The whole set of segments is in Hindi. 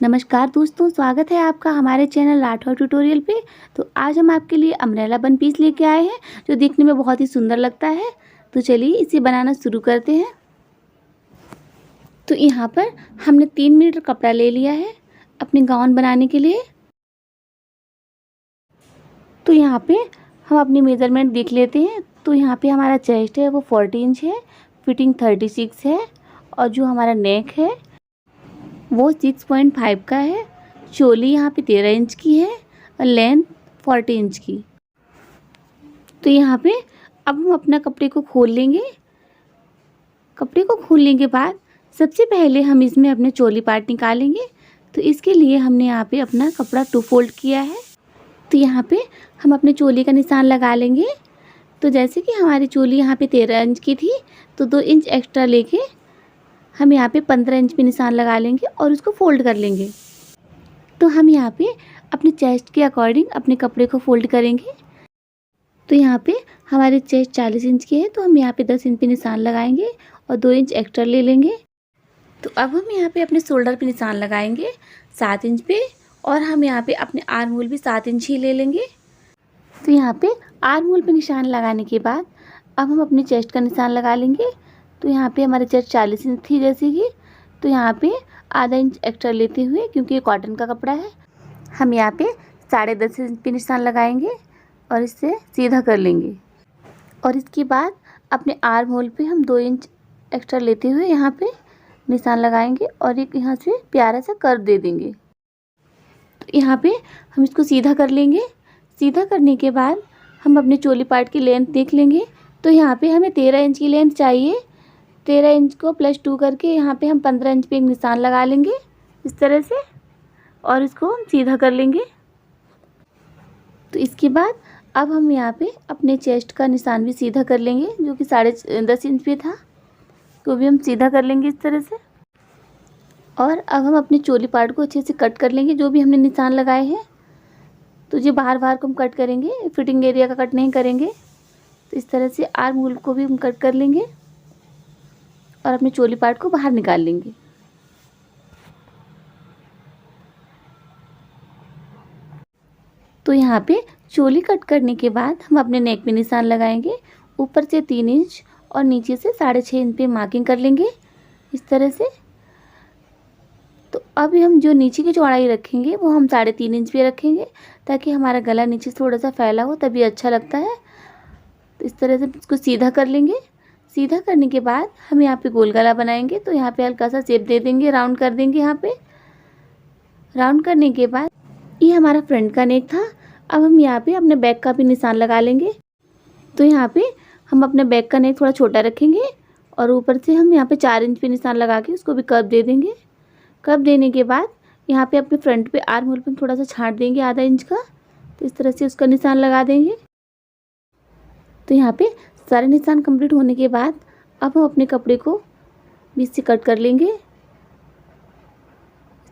नमस्कार दोस्तों, स्वागत है आपका हमारे चैनल राठौर ट्यूटोरियल पे। तो आज हम आपके लिए अम्ब्रेला वन पीस लेके आए हैं जो देखने में बहुत ही सुंदर लगता है। तो चलिए इसे बनाना शुरू करते हैं। तो यहाँ पर हमने 3 मीटर कपड़ा ले लिया है अपने गाउन बनाने के लिए। तो यहाँ पे हम अपनी मेज़रमेंट देख लेते हैं। तो यहाँ पे हमारा चेस्ट है वो 40 इंच है, फिटिंग 36 है और जो हमारा नेक है वो 6.5 का है। चोली यहाँ पे 13 इंच की है और लेंथ 40 इंच की। तो यहाँ पे अब हम अपना कपड़े को खोल लेंगे। कपड़े को खोलने के बाद सबसे पहले हम इसमें अपने चोली पार्ट निकालेंगे। तो इसके लिए हमने यहाँ पे अपना कपड़ा 2 फोल्ड किया है। तो यहाँ पे हम अपने चोली का निशान लगा लेंगे। तो जैसे कि हमारी चोली यहाँ पे 13 इंच की थी तो 2 इंच एक्स्ट्रा लेके हम यहाँ पे 15 इंच पे निशान लगा लेंगे और उसको फोल्ड कर लेंगे। तो हम यहाँ पे अपने चेस्ट के अकॉर्डिंग अपने कपड़े को फोल्ड करेंगे। तो यहाँ पे हमारी चेस्ट 40 इंच की है तो हम यहाँ पे 10 इंच पे निशान लगाएंगे और 2 इंच एक्स्ट्रा ले लेंगे। तो अब हम यहाँ पे अपने शोल्डर पे निशान लगाएंगे 7 इंच पे और हम यहाँ पे अपने आर्म होल भी 7 इंच ही ले लेंगे। तो यहाँ पे आर्म होल पे निशान लगाने के बाद अब हम अपनी चेस्ट का निशान लगा लेंगे। तो यहाँ पे हमारी चेस्ट 40 इंच थी जैसे कि, तो यहाँ पे आधा इंच एक्स्ट्रा लेते हुए, क्योंकि ये कॉटन का कपड़ा है, हम यहाँ पे 10.5 इंच पे निशान लगाएंगे और इससे सीधा कर लेंगे। और इसके बाद अपने आर्म होल पे हम 2 इंच एक्स्ट्रा लेते हुए यहाँ पे निशान लगाएंगे और एक यहाँ से प्यारा सा कर्व दे देंगे। तो यहाँ पे हम इसको सीधा कर लेंगे। सीधा करने के बाद हम अपने चोली पार्ट की लेंथ देख लेंगे। तो यहाँ पे हमें 13 इंच की लेंथ चाहिए। 13 इंच को +2 करके यहाँ पे हम 15 इंच पे एक निशान लगा लेंगे इस तरह से और इसको हम सीधा कर लेंगे। तो इसके बाद अब हम यहाँ पे अपने चेस्ट का निशान भी सीधा कर लेंगे जो कि 10.5 इंच पे था, तो भी हम सीधा कर लेंगे इस तरह से। और अब हम अपने चोली पार्ट को अच्छे से कट कर लेंगे जो भी हमने निशान लगाए हैं। तो ये बाहर बाहर को हम कट करेंगे, फिटिंग एरिया का कट नहीं करेंगे। तो इस तरह से आर्म होल को भी हम कट कर लेंगे और अपने चोली पार्ट को बाहर निकाल लेंगे। तो यहाँ पे चोली कट करने के बाद हम अपने नेक पे निशान लगाएंगे। ऊपर से 3 इंच और नीचे से 6.5 इंच पे मार्किंग कर लेंगे इस तरह से। तो अब हम जो नीचे की चौड़ाई रखेंगे वो हम 3.5 इंच पे रखेंगे ताकि हमारा गला नीचे से थोड़ा सा फैला हो, तभी अच्छा लगता है। तो इस तरह से इसको सीधा कर लेंगे। सीधा करने के बाद हम यहाँ पे गोल गला बनाएंगे। तो यहाँ पे हल्का सा शेप दे देंगे, राउंड कर देंगे। यहाँ पे राउंड करने के बाद ये हमारा फ्रंट का नेक था। अब हम यहाँ पे अपने बैक का भी निशान लगा लेंगे। तो यहाँ पे हम अपने बैक का नेक थोड़ा छोटा रखेंगे और ऊपर से हम यहाँ पे 4 इंच पे निशान लगा के उसको भी कर्व दे देंगे। कर्व देने के बाद यहाँ पे अपने फ्रंट पे आर्म होल पे थोड़ा सा छांट देंगे आधा इंच का। तो इस तरह से उसका निशान लगा देंगे। तो यहाँ पे सारे निशान कंप्लीट होने के बाद अब हम अपने कपड़े को बीच से कट कर लेंगे इस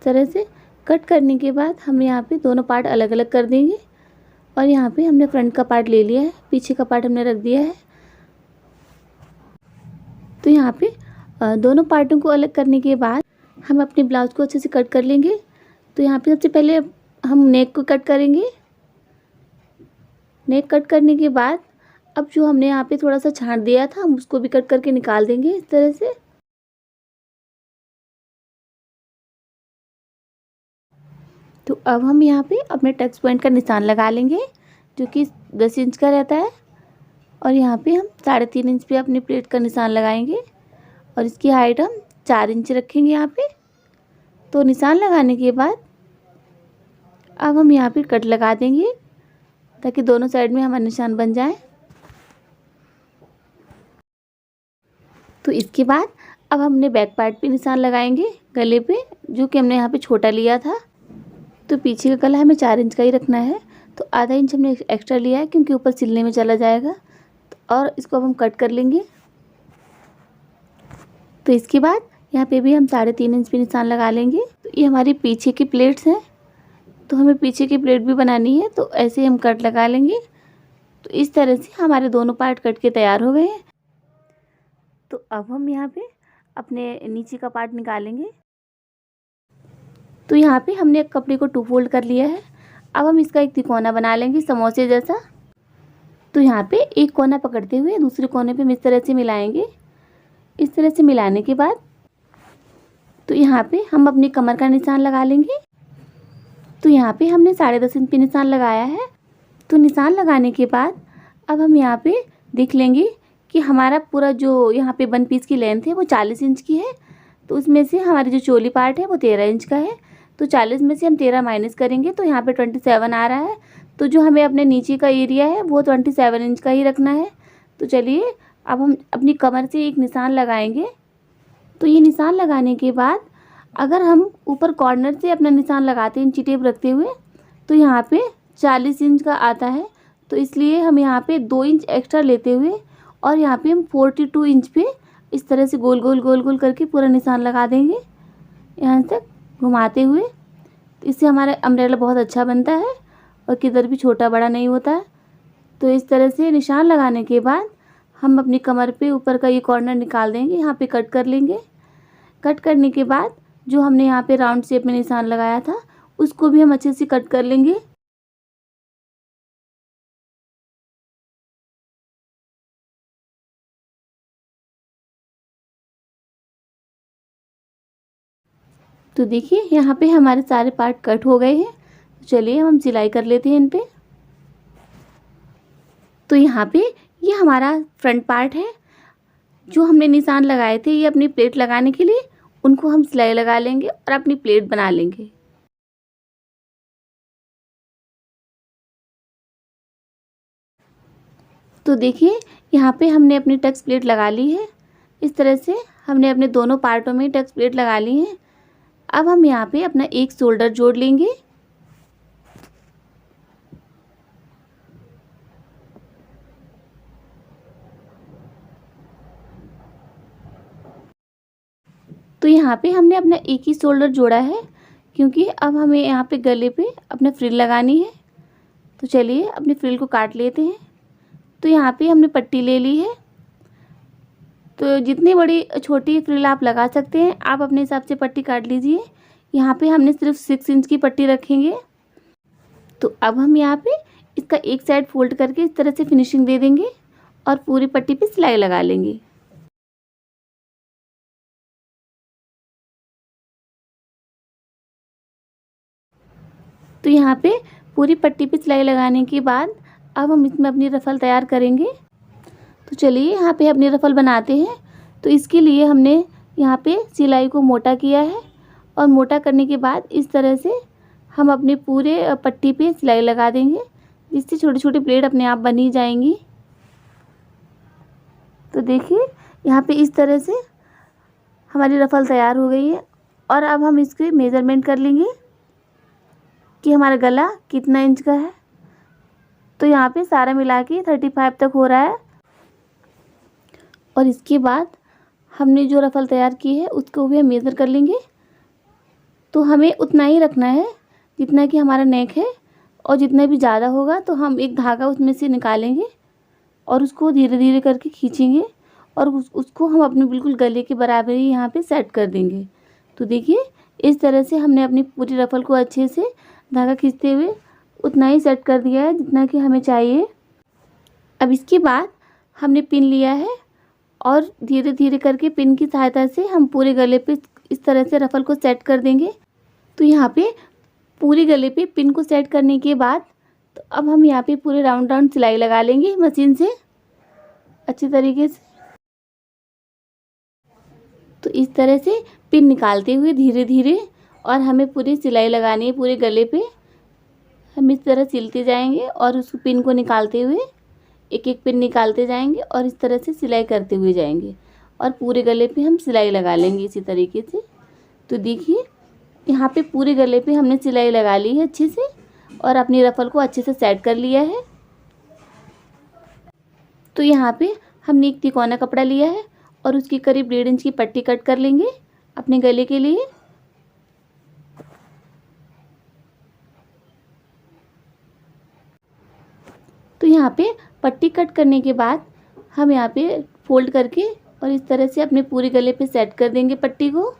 तरह से। कट करने के बाद हम यहाँ पे दोनों पार्ट अलग अलग कर देंगे। और यहाँ पे हमने फ्रंट का पार्ट ले लिया है, पीछे का पार्ट हमने रख दिया है। तो यहाँ पे दोनों पार्टों को अलग करने के बाद हम अपने ब्लाउज को अच्छे से कट कर लेंगे। तो यहाँ पे सबसे पहले हम नेक को कट करेंगे। नेक कट करने के बाद अब जो हमने यहाँ पे थोड़ा सा छांट दिया था हम उसको भी कट करके निकाल देंगे इस तरह से। तो अब हम यहाँ पे अपने टक्स पॉइंट का निशान लगा लेंगे जो कि 10 इंच का रहता है। और यहाँ पे हम 3.5 इंच पे अपनी प्लेट का निशान लगाएंगे और इसकी हाइट हम 4 इंच रखेंगे यहाँ पे। तो निशान लगाने के बाद अब हम यहाँ पे कट लगा देंगे ताकि दोनों साइड में हमारा निशान बन जाए। तो इसके बाद अब हमने बैक पार्ट पे निशान लगाएंगे गले पे, जो कि हमने यहाँ पे छोटा लिया था। तो पीछे का गला हमें 4 इंच का ही रखना है। तो आधा इंच हमने एक्स्ट्रा लिया है क्योंकि ऊपर सिलने में चला जाएगा। और इसको अब हम कट कर लेंगे। तो इसके बाद यहाँ पे भी हम 3.5 इंच पे निशान लगा लेंगे। तो ये हमारी पीछे की प्लेट्स हैं, तो हमें पीछे की प्लेट भी बनानी है, तो ऐसे हम कट लगा लेंगे। तो इस तरह से हमारे दोनों पार्ट कट के तैयार हो गए हैं। तो अब हम यहाँ पे अपने नीचे का पार्ट निकालेंगे। तो यहाँ पे हमने कपड़े को 2 फोल्ड कर लिया है। अब हम इसका एक तिकोना बना लेंगे समोसे जैसा। तो यहाँ पे एक कोना पकड़ते हुए दूसरे कोने पे हम इस तरह से मिलाएंगे। इस तरह से मिलाने के बाद तो यहाँ पे हम अपनी कमर का निशान लगा लेंगे। तो यहाँ पे हमने 10.5 इंच पे निशान लगाया है। तो निशान लगाने के बाद अब हम यहाँ पे देख लेंगे कि हमारा पूरा जो यहाँ पे 1 पीस की लेंथ है वो 40 इंच की है। तो उसमें से हमारी जो चोली पार्ट है वो 13 इंच का है। तो 40 में से हम 13 माइनस करेंगे तो यहाँ पे 27 आ रहा है। तो जो हमें अपने नीचे का एरिया है वो 27 इंच का ही रखना है। तो चलिए अब हम अपनी कमर से एक निशान लगाएंगे। तो ये निशान लगाने के बाद अगर हम ऊपर कॉर्नर से अपना निशान लगाते हैं इंची टेप रखते हुए तो यहाँ पे 40 इंच का आता है। तो इसलिए हम यहाँ पे 2 इंच एक्स्ट्रा लेते हुए और यहाँ पे हम 42 इंच पे इस तरह से गोल गोल गोल गोल करके पूरा निशान लगा देंगे यहाँ तक घुमाते हुए। इससे हमारा अम्ब्रेला बहुत अच्छा बनता है और किधर भी छोटा बड़ा नहीं होता है। तो इस तरह से निशान लगाने के बाद हम अपनी कमर पे ऊपर का ये कॉर्नर निकाल देंगे, यहाँ पे कट कर लेंगे। कट करने के बाद जो हमने यहाँ पे राउंड शेप में निशान लगाया था उसको भी हम अच्छे से कट कर लेंगे। तो देखिए यहाँ पे हमारे सारे पार्ट कट हो गए हैं। तो चलिए हम सिलाई कर लेते हैं इन पे। तो यहाँ पे ये हमारा फ्रंट पार्ट है। जो हमने निशान लगाए थे ये अपनी प्लेट लगाने के लिए, उनको हम सिलाई लगा लेंगे और अपनी प्लेट बना लेंगे। तो देखिए यहाँ पे हमने अपनी टक्स प्लेट लगा ली है। इस तरह से हमने अपने दोनों पार्टों में टक्स प्लेट लगा ली है। अब हम यहाँ पे अपना एक शोल्डर जोड़ लेंगे। तो यहाँ पे हमने अपना एक ही शोल्डर जोड़ा है क्योंकि अब हमें यहाँ पे गले पे अपना फ्रिल लगानी है। तो चलिए अपनी फ्रिल को काट लेते हैं। तो यहाँ पे हमने पट्टी ले ली है। तो जितनी बड़ी छोटी फ्रिल आप लगा सकते हैं, आप अपने हिसाब से पट्टी काट लीजिए। यहाँ पे हमने सिर्फ 6 इंच की पट्टी रखेंगे। तो अब हम यहाँ पे इसका एक साइड फोल्ड करके इस तरह से फिनिशिंग दे देंगे और पूरी पट्टी पे सिलाई लगा लेंगे। तो यहाँ पे पूरी पट्टी पे सिलाई लगाने के बाद अब हम इसमें अपनी रफ़ल तैयार करेंगे। तो चलिए यहाँ पे अपनी रफ़ल बनाते हैं। तो इसके लिए हमने यहाँ पे सिलाई को मोटा किया है और मोटा करने के बाद इस तरह से हम अपने पूरे पट्टी पे सिलाई लगा देंगे, जिससे छोटी छोटी प्लेट अपने आप बनी जाएंगी। तो देखिए यहाँ पे इस तरह से हमारी रफ़ल तैयार हो गई है। और अब हम इसके मेज़रमेंट कर लेंगे कि हमारा गला कितना इंच का है। तो यहाँ पे सारा मिला के 35 तक हो रहा है। और इसके बाद हमने जो रफ़ल तैयार की है उसको भी हम मेज़र कर लेंगे। तो हमें उतना ही रखना है जितना कि हमारा नेक है, और जितना भी ज़्यादा होगा तो हम एक धागा उसमें से निकालेंगे और उसको धीरे धीरे करके खींचेंगे और उसको हम अपने बिल्कुल गले के बराबर ही यहाँ पे सेट कर देंगे। तो देखिए इस तरह से हमने अपनी पूरी रफ़ल को अच्छे से धागा खींचते हुए उतना ही सेट कर दिया है जितना कि हमें चाहिए। अब इसके बाद हमने पिन लिया है और धीरे धीरे करके पिन की सहायता से हम पूरे गले पे इस तरह से रफ़ल को सेट कर देंगे। तो यहाँ पे पूरे गले पे पिन को सेट करने के बाद तो अब हम यहाँ पे पूरे राउंड राउंड सिलाई लगा लेंगे मशीन से अच्छी तरीके से। तो इस तरह से पिन निकालते हुए धीरे धीरे, और हमें पूरी सिलाई लगानी है पूरे गले पे। हम इस तरह सिलते जाएंगे और उस पिन को निकालते हुए एक एक पिन निकालते जाएंगे और इस तरह से सिलाई करते हुए जाएंगे और पूरे गले पे हम सिलाई लगा लेंगे इसी तरीके से। तो देखिए यहाँ पे पूरे गले पे हमने सिलाई लगा ली है अच्छे से और अपनी रफ़ल को अच्छे से सेट कर लिया है। तो यहाँ पे हमने एक तिकोना कपड़ा लिया है और उसकी करीब 1.5 इंच की पट्टी कट कर लेंगे अपने गले के लिए। तो यहाँ पे पट्टी कट करने के बाद हम यहाँ पे फोल्ड करके और इस तरह से अपने पूरे गले पे सेट कर देंगे पट्टी को।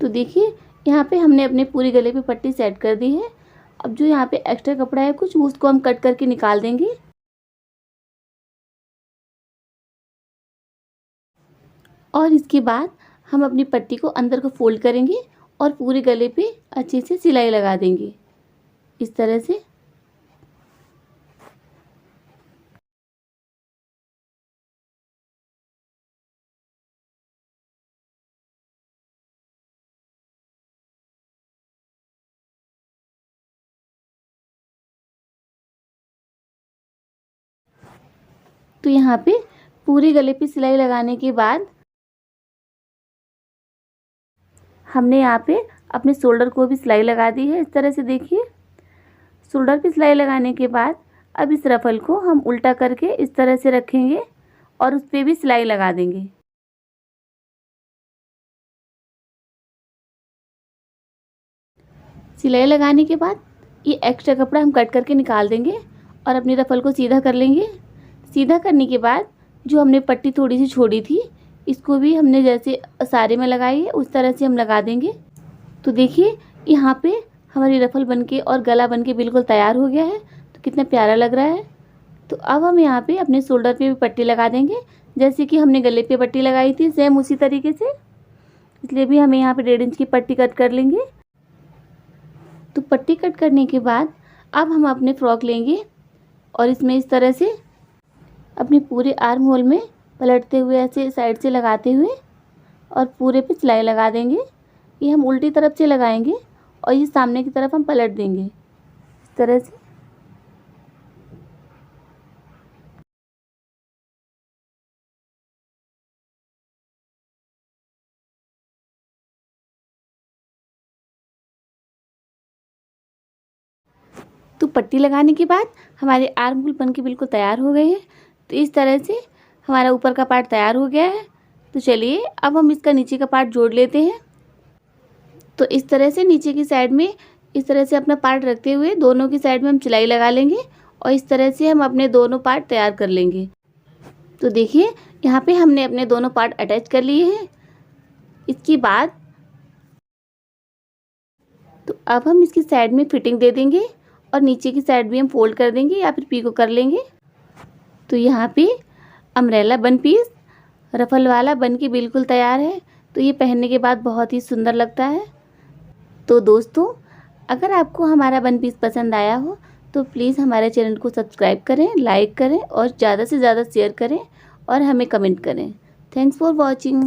तो देखिए यहाँ पे हमने अपने पूरे गले पे पट्टी सेट कर दी है। अब जो यहाँ पे एक्स्ट्रा कपड़ा है कुछ, उसको हम कट करके निकाल देंगे। और इसके बाद हम अपनी पट्टी को अंदर को फोल्ड करेंगे और पूरे गले पे अच्छे से सिलाई लगा देंगे इस तरह से। तो यहाँ पे पूरे गले पे सिलाई लगाने के बाद हमने यहाँ पे अपने शोल्डर को भी सिलाई लगा दी है इस तरह से। देखिए शोल्डर पे सिलाई लगाने के बाद अब इस रफल को हम उल्टा करके इस तरह से रखेंगे और उस पर भी सिलाई लगा देंगे। सिलाई लगाने के बाद ये एक्स्ट्रा कपड़ा हम कट करके निकाल देंगे और अपनी रफल को सीधा कर लेंगे। सीधा करने के बाद जो हमने पट्टी थोड़ी सी छोड़ी थी इसको भी हमने जैसे सारे में लगाई है उस तरह से हम लगा देंगे। तो देखिए यहाँ पे हमारी रफल बनके और गला बनके बिल्कुल तैयार हो गया है। तो कितना प्यारा लग रहा है। तो अब हम यहाँ पे अपने शोल्डर पे भी पट्टी लगा देंगे जैसे कि हमने गले पे पट्टी लगाई थी, सेम उसी तरीके से। इसलिए भी हमें यहाँ पे 1.5 इंच की पट्टी कट कर लेंगे। तो पट्टी कट करने के बाद अब हम अपने फ्रॉक लेंगे और इसमें इस तरह से अपने पूरे आर्म होल में पलटते हुए ऐसे साइड से लगाते हुए और पूरे पे सिलाई लगा देंगे। ये हम उल्टी तरफ से लगाएंगे और ये सामने की तरफ हम पलट देंगे इस तरह से। तो पट्टी लगाने के बाद हमारे आर्म होल बन के बिल्कुल तैयार हो गए हैं। तो इस तरह से हमारा ऊपर का पार्ट तैयार हो गया है। तो चलिए अब हम इसका नीचे का पार्ट जोड़ लेते हैं। तो इस तरह से नीचे की साइड में इस तरह से अपना पार्ट रखते हुए दोनों की साइड में हम सिलाई लगा लेंगे और इस तरह से हम अपने दोनों पार्ट तैयार कर लेंगे। तो देखिए यहाँ पे हमने अपने दोनों पार्ट अटैच कर लिए हैं। इसके बाद तो अब हम इसकी साइड में फिटिंग दे देंगे और नीचे की साइड भी हम फोल्ड कर देंगे या फिर पीको कर लेंगे। तो यहाँ पे अम्ब्रेला वन पीस रफल वाला बन के बिल्कुल तैयार है। तो ये पहनने के बाद बहुत ही सुंदर लगता है। तो दोस्तों अगर आपको हमारा वन पीस पसंद आया हो तो प्लीज़ हमारे चैनल को सब्सक्राइब करें, लाइक करें और ज़्यादा से ज़्यादा शेयर करें और हमें कमेंट करें। Thanks for watching.